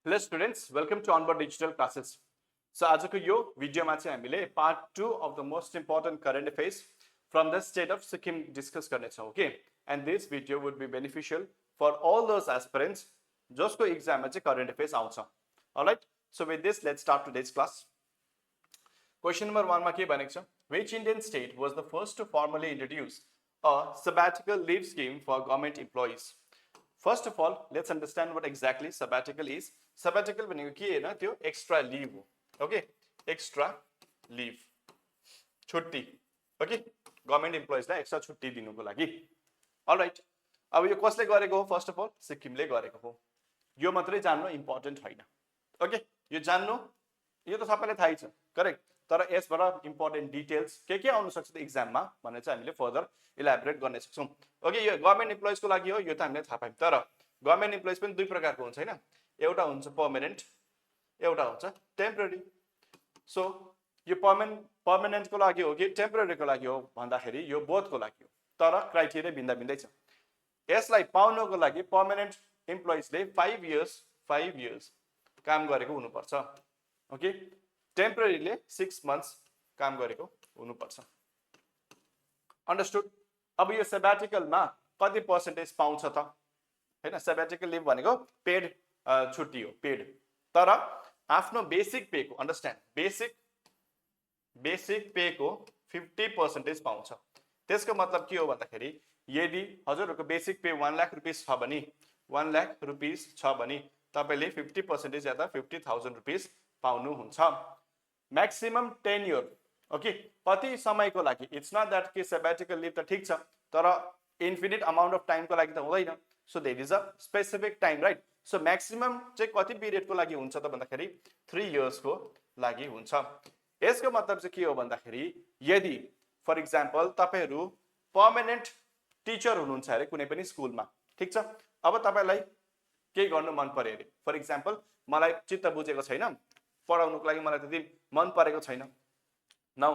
Hello students, welcome to Onboard Digital Classes. So आजको यो भिडियोमा चाहिँ हामीले part 2 of the most important current affairs from the state of Sikkim discuss गर्नेछौँ. Okay, and this video would be beneficial for all those aspirants जसको exam मा चाहिँ current affairs आउँछ. Alright, so with this let's start today's class. Question number 1 मा के भनेको छ? Which Indian state was the first to formally introduce a sabbatical leave scheme for government employees? First of all, let's understand what exactly sabbatical is. Sabbatical भनेको के हैन त्यो extra leave हो. Okay, extra leave. छुट्टी. Okay, government employees लाई extra छुट्टी दिनुको लागि. All right. अब यो कसले गरेको हो? First of all, सिक्किमले गरेको हो. यो मात्रै जान्नु इम्पोर्टेन्ट हैन. Okay, यो जान्नु यो त सबैलाई थाहै छ. करेक्ट. तर यसबाट इम्पोर्टेन्ट डिटेल्स के आउन सक्छ त एक्जाममा भनेर चाहिँ हामीले फर्दर इलाबोरेट गर्ने सक्छौं. ओके, यो गभर्नमेन्ट एम्प्लोइज को लागि हो, यो त हामीले थाहा पायौं. तर गभर्नमेन्ट एम्प्लोइज पनि दुई प्रकारको हुन्छ हैन. एउटा हुन्छ पर्मानेन्ट, एउटा हुन्छ टेम्परेरी. सो यो पर्मानेन्ट को लागि हो कि टेम्परेरी को लागि हो भन्दाखेरि यो बोथ को लागि हो. तर क्राइटेरिया भिन्दा भिन्दै छ. यसलाई पाउनको लागि पर्मानेन्ट एम्प्लोइजले 5 इयर्स काम गरेको हुनुपर्छ. ओके, टेम्परेरीले 6 months काम गरेको हुनुपर्छ. अन्डरस्टुड. अब यो सब्याटिकलमा कति पर्सेन्टेज पाउँछ त हैन? सब्याटिकल लिभ भनेको पेड छुट्टी हो, पेड. तर आफ्नो बेसिक पे को, अन्डरस्ट्यान्ड, बेसिक पे को 50% पाउँछ. त्यसको मतलब के हो भन्दाखेरि यदि हजुरहरुको बेसिक पे 1 लाख रुपैयाँ छ भने 1 लाख रुपैयाँ छ भने तपाईले 50% या त 50,000 रुपैयाँ पाउनु हुन्छ. Maximum tenure. ओके, कति समयको लागि? इट्स नट दैट कि सब्याटिकल लिभ त ठीक छ तर इन्फिनिट अमाउन्ट अफ टाइम को लागि त हुँदैन. So there is a specific time, right? So maximum चाहिँ कति पिरियड को लागि हुन्छ त भन्दाखेरि 3 इयर्स को लागि हुन्छ. यसको मतलब चाहिँ के हो भन्दाखेरि यदि फर एक्जाम्पल तपाईहरु पर्मानेन्ट टिचर हुनुहुन्छ अरे कुनै पनि स्कुलमा, ठीक छ? अब तपाईलाई के गर्न मन पर्यो अरे? फर एक्जाम्पल मलाई चित्त बुझेको छैन, पढाउनुको लागि मलाई त्यति मन परेको छैन. नाउ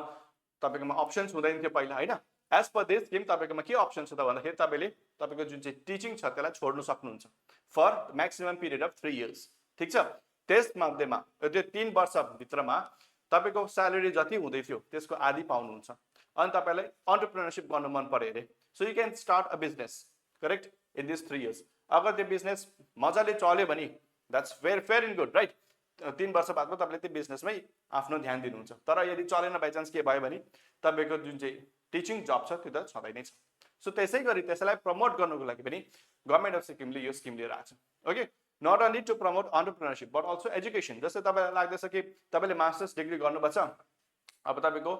तपाईकोमा अप्सन्स हुँदैन थियो पहिला हैन. एज पर दिस स्किम तपाईकोमा के अप्सन छ त भन्दाखेरि तपाईले तपाईको जुन चाहिँ टिचिङ छ त्यसलाई छोड्न सक्नुहुन्छ for maximum period of 3 years. ठीक छ? त्यस मध्येमा त्यो 3 वर्ष भित्रमा तपाईको स्यालेरी जति हुँदै थियो त्यसको आधी पाउनुहुन्छ. अनि तपाईलाई एन्टरप्रेन्योरशिप गर्न मन पर्यो अरे, so you can start a business, correct, in this 3 years. अगर त्यो बिजनेस मजाले चल्यो भने that's very in good, right? 3 वर्ष बादमा तपाईले त्यो बिजनेसमै आफ्नो ध्यान दिनुहुन्छ. तर यदि चलेन बाइ चान्स के भयो भने तपाईको जुन चाहिँ टिचिङ जब छ त्यो त छँदै नै छ. सो त्यसैगरी त्यसलाई प्रमोट गर्नको लागि पनि गभर्नमेन्ट अफ सिक्किमले यो स्किम लिएर आएको छ. Okay, not only to promote entrepreneurship but also education. जस्तै तपाईलाई लाग्दैछ कि तपाईले मास्टर्स डिग्री गर्नुपर्छ, अब तपाईको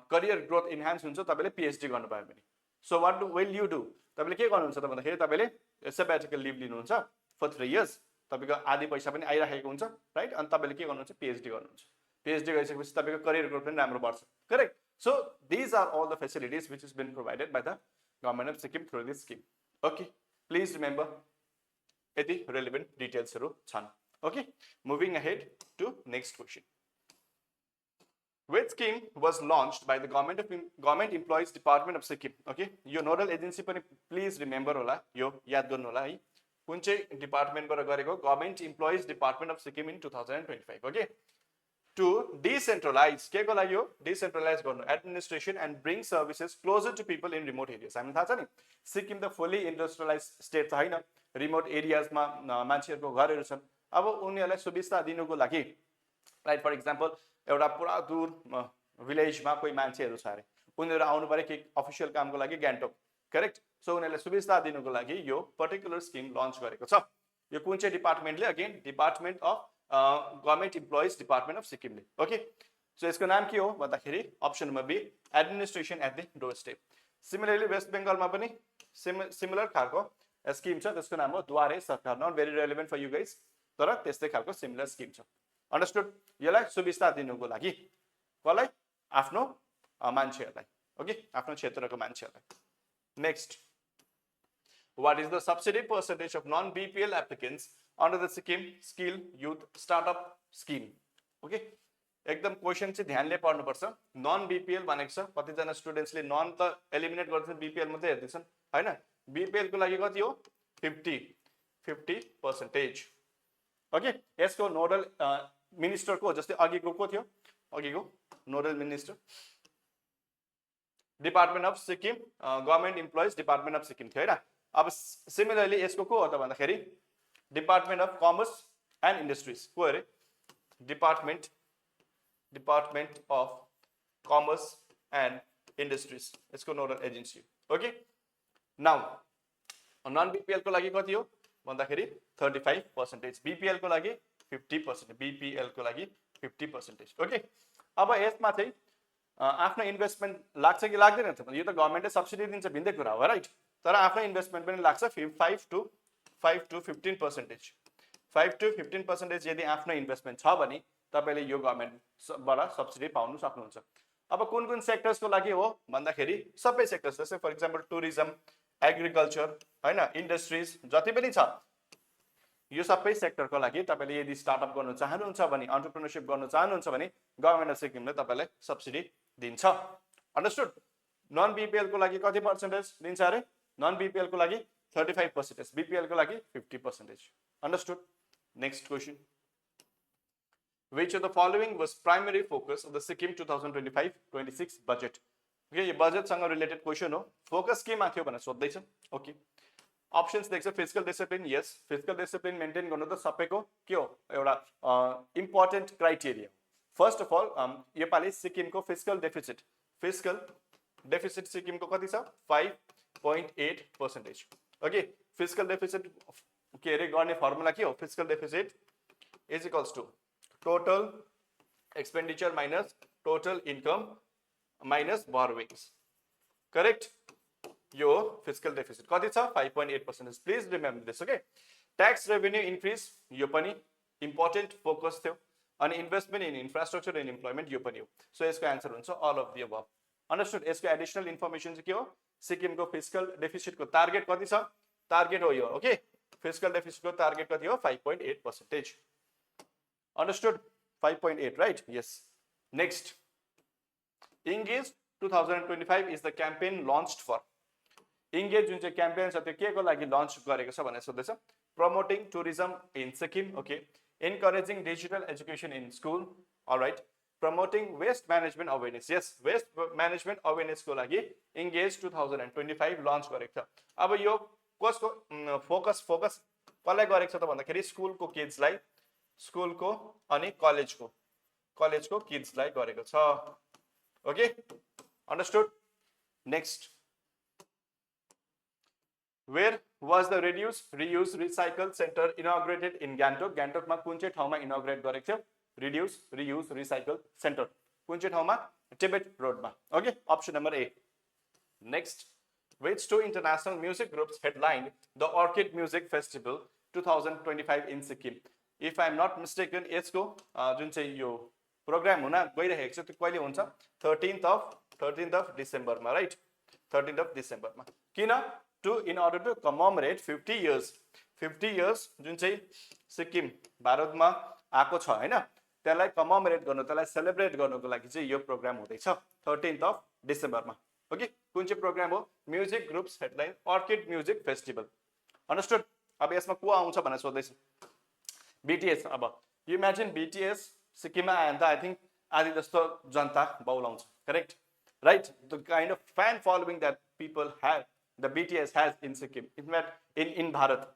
करियर ग्रोथ इन्हान्स हुन्छ तपाईले पीएचडी गर्नुभयो भने. So what will you do? तपाईले के गर्नुहुन्छ त भन्दाखेरि तपाईले सब्याटिकल लिभ लिनुहुन्छ फर 3 इयर्स. तपाईको आधी पैसा पनि आइराखेको हुन्छ, राइट? अनि तपाईले के गर्नुहुन्छ? पीएचडी गर्नुहुन्छ. पीएचडी गरिसकेपछि तपाईको करियर ग्रोथ पनि राम्रो बढ्छ, correct? So these are all the facilities which has been provided by the government of Sikkim through this scheme. Okay, please remember यति relevant details हरु छन्. Okay, moving ahead to next question. Which scheme was launched by the government employees department of Sikkim? Okay, यो nodal agency पनि please remember होला, यो याद गर्नु होला है. कुन चाहिँ डिपार्टमेन्टबाट गरेको? Government employees department of Sikkim in 2025. Okay, to decentralise के को लागि हो? डिसेन्ट्रलाइज गर्नु administration and bring services closer to people in remote areas. हामीलाई थाहा छ नि सिक्किम त फुल्ली इन्डस्ट्रियलाइज स्टेट त हैन. रिमोट एरियाजमा मान्छेहरुको घरहरु छन्. अब उनीहरुलाई सुविस्ता दिनुको लागि, राइट, फर एक्जाम्पल एउटा पुरा दूर भिलेजमा कोही मान्छेहरु छ अरे, उनीहरु आउनु पर्यो के अफिसियल कामको लागि ग्यान्टोक, करेक्ट? सो उनीहरुलाई सुविस्ता दिनुको लागि यो पर्टिकुलर स्किम लन्च गरेको छ. यो कुन चाहिँ डिपार्टमेन्टले? Again department of government employees department of सिक्किमले. ओके, सो यसको नाम के हो भन्दाखेरि option number B, administration at the doorstep. Similarly west बेंगलमा पनि सिमिलर खालको स्किम छ, त्यसको नाम हो Duare Sarkar. Not very relevant for you guys, तर त्यस्तै खालको सिमिलर स्किम छ. अन्डरस्टुड? यसलाई सुविस्ता दिनुको लागि कसलाई? आफ्नो मान्छेहरुलाई. ओके, आफ्नो क्षेत्रको मान्छेहरुलाई. Next, what is the subsidy percentage of non-BPL applicants under the Sikkim Skill Youth Startup Scheme? Okay, एकदम क्वेशन चाहिँ ध्यानले पढ्नुपर्छ. नन बीपीएल भनेको छ, कतिजना स्टुडेन्ट्सले नन त एलिमिनेट गर्छन्, बीपीएल मात्रै हेर्दैछन् हैन. बीपीएल को लागि कति हो? 50%. ओके यसको नोडल मिनिस्टर को जस्तै अघिको को थियो अघिको nodal minister department of Sikkim government employees department of Sikkim थियो हैन अब सिमिलरली यसको को हो त भन्दाखेरि department of commerce and industries को अरे department of commerce and industries यसको nodal agency okay now non BPL को लागि कति हो भन्दाखेरि 35% बीपीएल को लागि 50% बीपीएल को लागि 50% ओके अब यसमा चाहिँ आफ्नो इन्भेस्टमेन्ट लाग्छ कि लाग्दैन त यो त गभर्नमेन्टले सब्सिडी दिन्छ भिन्दै कुरा हो राइट तर आफ्नो इन्भेस्टमेन्ट पनि लाग्छ 5 to 15%. 5 to 15% यदि आफ्नो इन्भेस्टमेन्ट छ भने तपाईले यो गभर्नमेन्टबाट सब्सिडी पाउन सक्नुहुन्छ अब कुन कुन सेक्टर्सको लागि हो भन्दाखेरि सबै सेक्टर्स जस्तै फर एक्जाम्पल टुरिज्म एग्रिकल्चर हैन इन्डस्ट्रिज जति पनि छ यो सबै सेक्टरको लागि तपाईले यदि स्टार्टअप गर्न चाहनुहुन्छ भने एन्टरप्रेन्योरशिप गर्न चाहनुहुन्छ भने गभर्नमेन्ट अफ सिक्किमले तपाईलाई सब्सिडी दिन्छ अन्डरस्टुड नन बीपीएल को लागि कति पर्सेन्टेज दिन्छ अरे नन बीपीएल को लागि 35%, बीपीएल को लागि 50%. Understood? Next question. Which of the following was primary focus of the Sikkim 2025-26 budget? Okay, यो budget सँग related question हो. Focus के मा थियो भनेर सोध्दैछ. Okay. Options देख्छ fiscal discipline. Yes, fiscal discipline maintain गर्नु त सबैको के हो एउटा important criteria. First of all, यो पालि सिक्किमको fiscal deficit सिक्किमको कति छ 5.8%. Okay, fiscal deficit के अरे गर्ने फर्मुला के हो fiscal deficit is equals to total expenditure minus total income minus borrowings. Correct? यो fiscal deficit कति छ 5.8%. Please remember this. Okay, tax revenue increase यो पनि important focus थियो अनि investment in infrastructure and employment यो पनि हो. So यसको आन्सर हुन्छ all of the above. Understood? यसको additional information चाहिँ के हो सिक्किमको फिस्कल डेफिसिट को टार्गेट कति छ टार्गेट हो यो ओके फिस्कल डेफिसिट को टार्गेट कति हो 5.8%. Understood 5.8 right yes next engage 2025 is the campaign launched for engage जुन चाहिँ क्याम्पेन छ त्यो के को लागि लन्च गरेको छ भनेर सोध्दैछ promoting tourism in Sikkim okay encouraging digital education in school alright promoting waste management awareness. Yes, waste management awareness को लागि engage 2025 launch गरेको छ. अब यो कसको फोकस कसलाई गरेको छ त भन्दाखेरि स्कुलको किड्सलाई स्कुलको अनि कलेजको किड्सलाई गरेको छ. Okay understood. Next where was the reuse recycle center inaugurated in Gangtok? Gangtok मा कुन चाहिँ ठाउँमा इनोग्रेट गरेको थियो reduce reuse recycle center कुन चाहिँ ठाउँमा टिबेट रोडमा. Okay option number A. Next which two international music groups headlined the Orchid music festival 2025 in Sikkim? If I am not mistaken यसको जुन चाहिँ यो प्रोग्राम हुन गइरहेको छ त्यो कहिले हुन्छ 13th of December मा राइट 13th of December मा. किन in order to commemorate 50 years जुन चाहिँ सिक्किम भारतमा आको छ हैन त्यसलाई कमेमोरेट गर्नु त्यसलाई सेलिब्रेट गर्नको लागि चाहिँ यो प्रोग्राम हुँदैछ 13th of December मा. ओके कुन चाहिँ प्रोग्राम हो music groups headline orchid music festival. Understood. अब यसमा को आउँछ भनेर सोध्दैछ बीटीएस. अब यु इमेजिन बीटीएस सिक्किममा आयो भने त आई थिंक आदि जस्तो जनता बौलाउँछ. Correct right the kind of fan following that people have the BTS has in Sikkim in Bharat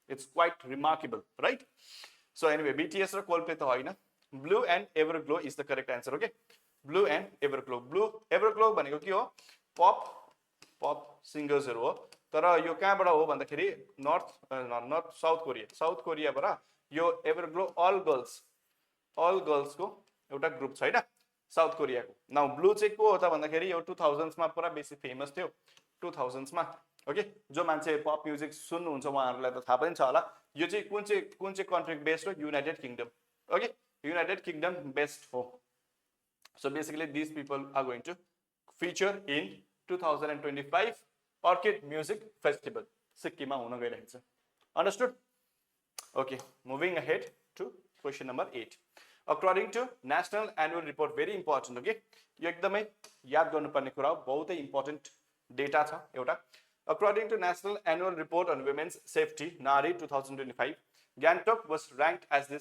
it's quite remarkable right. So anyway, BTS र कोल्डप्ले त होइन. Blue and Everglow is the correct answer. Okay, Blue and Everglow. Blue Everglow भनेको के हो pop सिंगर्सहरु हो तर यो कहाँबाट हो भन्दाखेरि नर्थ साउथ कोरियाबाट यो Everglow all girls को एउटा ग्रुप छ हैन साउथ कोरियाको. नाउ ब्लू चाहिँ को हो त भन्दाखेरि यो 2000s मा पुरा बेसी फेमस थियो 2000s मा. ओके जो मान्छे पप म्युजिक सुन्नुहुन्छ उहाँहरुलाई त थाहा पनि छ होला. यो चाहिँ कुन चाहिँ कन्ट्री बेस्ड हो United kingdom. Okay United kingdom based हो. So basically these people are going to feature in 2025 Orchid Music Festival सिक्किममा हुन गइरहेको छ. Understood? Okay, moving ahead to question number 8. According to National Annual Report, very important. Okay, यो एकदमै याद गर्नुपर्ने कुरा हो बहुतै इम्पोर्टेन्ट डेटा छ एउटा. According to National Annual Report on Women's Safety, NARI 2025, Gangtok was ranked as the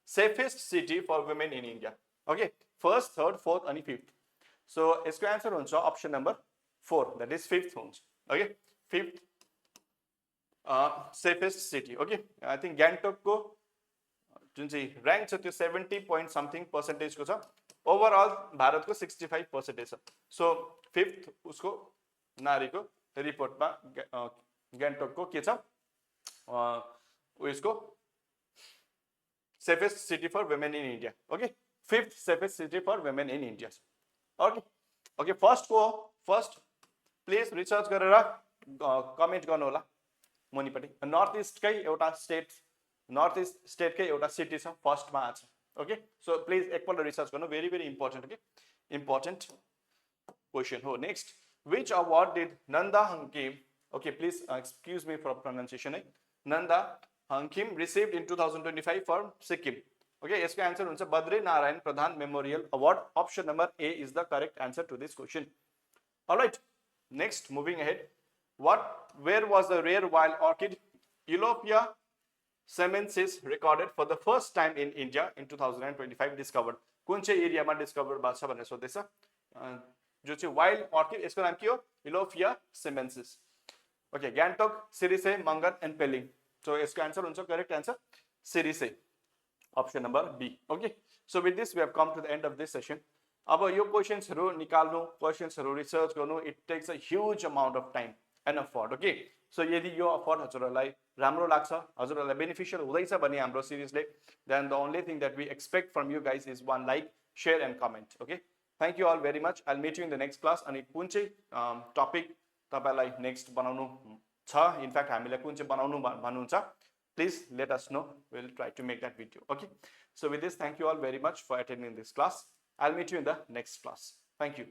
safest city for women in India. Okay, first, third, fourth, and fifth. So, यसको answer हुन्छ option number 4, that is fifth हुन्छ. Okay, fifth safest city. Okay, I think Gangtok को जुन चाहिँ rank छ त्यो 70 point something percentage को छ. Overall भारत को 65 percentage छ. So, fifth उसको नारीको report मा Gangtok को के छ? उसको safest city for women in India. Okay, fifth safest city for women in India. Okay, okay, first please research गरेर comment गर्नु होला मुनिपटि. नर्थ इस्ट कै एउटा सिटी छ फर्स्ट मा आछ. Okay, so please एकपल्ट रिसर्च गर्नु, very very important. Okay, important question हो. Next, which award did Nanda Hankim, okay, please excuse me for pronunciation, Nanda Hankim received in 2025 for Sikkim? Okay, यसको answer हुन्छ Badri Narayan Pradhan memorial award. Option number A is the correct answer to this question. Alright, next, moving ahead. Where was the rare wild orchid Eulopia semensis recorded for the first time in India in 2025 discovered? कुन चाहिँ एरियामा discover भएको छ भनेर सोध्दैछ. जो चाहिँ wild orchid, यसको नाम के हो? Eulopia semensis. Okay, Gangtok, Sirise, Mangan and Pelling. So यसको answer हुन्छ correct answer Sirise. Option number B. Okay, so with this we have come to the end of this session. अब यो क्वेशन्सहरु निकाल्नु, क्वेशन्सहरु research गर्नु, it takes a huge amount of time and effort. Okay, so यदि यो effort हजुरहरुलाई राम्रो लाग्छ, हजुरहरुलाई beneficial हुँदैछ भने हाम्रो सिरिजले, then the only thing that we expect from you guys is one like, share and comment. Okay, thank you all very much. I'll meet you in the next class. अनि कुन चाहिँ topic तपाईलाई next बनाउनु छ, in fact हामीले कुन चाहिँ बनाउनु भन्नुहुन्छ, please let us know. We'll try to make that video. Okay, so with this, thank you all very much for attending this class. I'll meet you in the next class. Thank you.